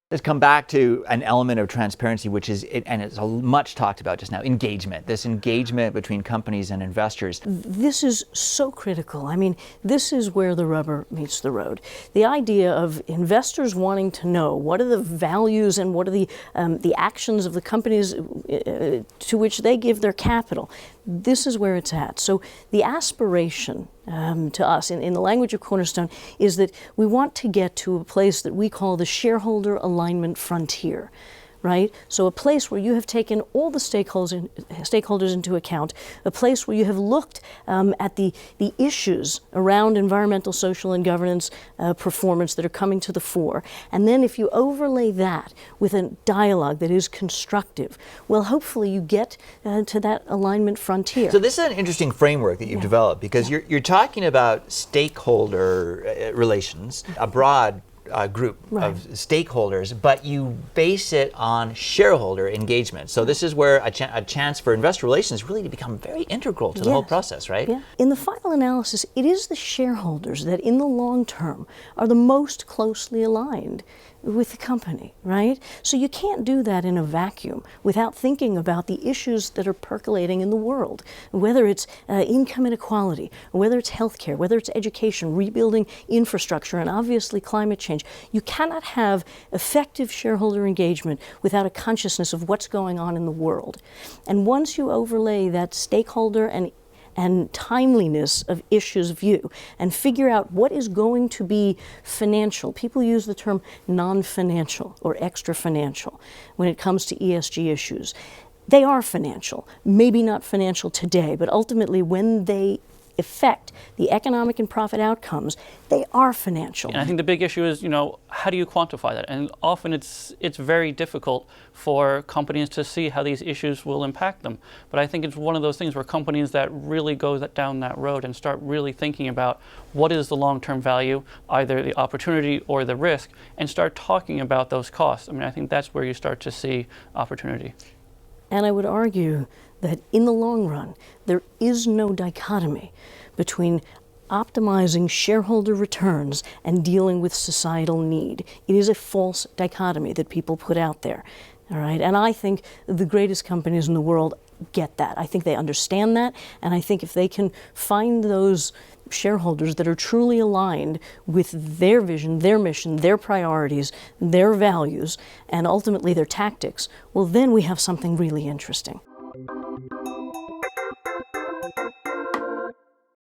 Let's come back to an element of transparency, which is, and it's much talked about just now, engagement, this engagement between companies and investors. This is so critical. I mean, this is where the rubber meets the road. The idea of investors wanting to know what are the values and what are the actions of the companies to which they give their capital. This is where it's at. So the aspiration to us, in the language of Cornerstone, is that we want to get to a place that we call the Shareholder Alignment Frontier. Right? So a place where you have taken all the stakeholders into account, a place where you have looked at the issues around environmental, social, and governance performance that are coming to the fore. And then if you overlay that with a dialogue that is constructive, well, hopefully you get to that alignment frontier. So this is an interesting framework that you've developed, because you're talking about stakeholder relations, a broad group of stakeholders, but you base it on shareholder engagement. So this is where a chance for investor relations really to become very integral to the whole process, right? Yeah. In the final analysis, it is the shareholders that in the long term are the most closely aligned with the company, right? So you can't do that in a vacuum without thinking about the issues that are percolating in the world, whether it's income inequality, or whether it's healthcare, whether it's education, rebuilding infrastructure, and obviously climate change. You cannot have effective shareholder engagement without a consciousness of what's going on in the world. And once you overlay that stakeholder and timeliness of issues view and figure out what is going to be financial. People use the term non-financial or extra-financial when it comes to ESG issues. They are financial, maybe not financial today, but ultimately when they affect the economic and profit outcomes, they are financial. And I think the big issue is, how do you quantify that? And often it's very difficult for companies to see how these issues will impact them. But I think it's one of those things where companies that really go down that road and start really thinking about what is the long-term value, either the opportunity or the risk, and start talking about those costs. I mean, I think that's where you start to see opportunity. And I would argue that in the long run, there is no dichotomy between optimizing shareholder returns and dealing with societal need. It is a false dichotomy that people put out there. All right, and I think the greatest companies in the world get that. I think they understand that, and I think if they can find those shareholders that are truly aligned with their vision, their mission, their priorities, their values, and ultimately their tactics, well, then we have something really interesting.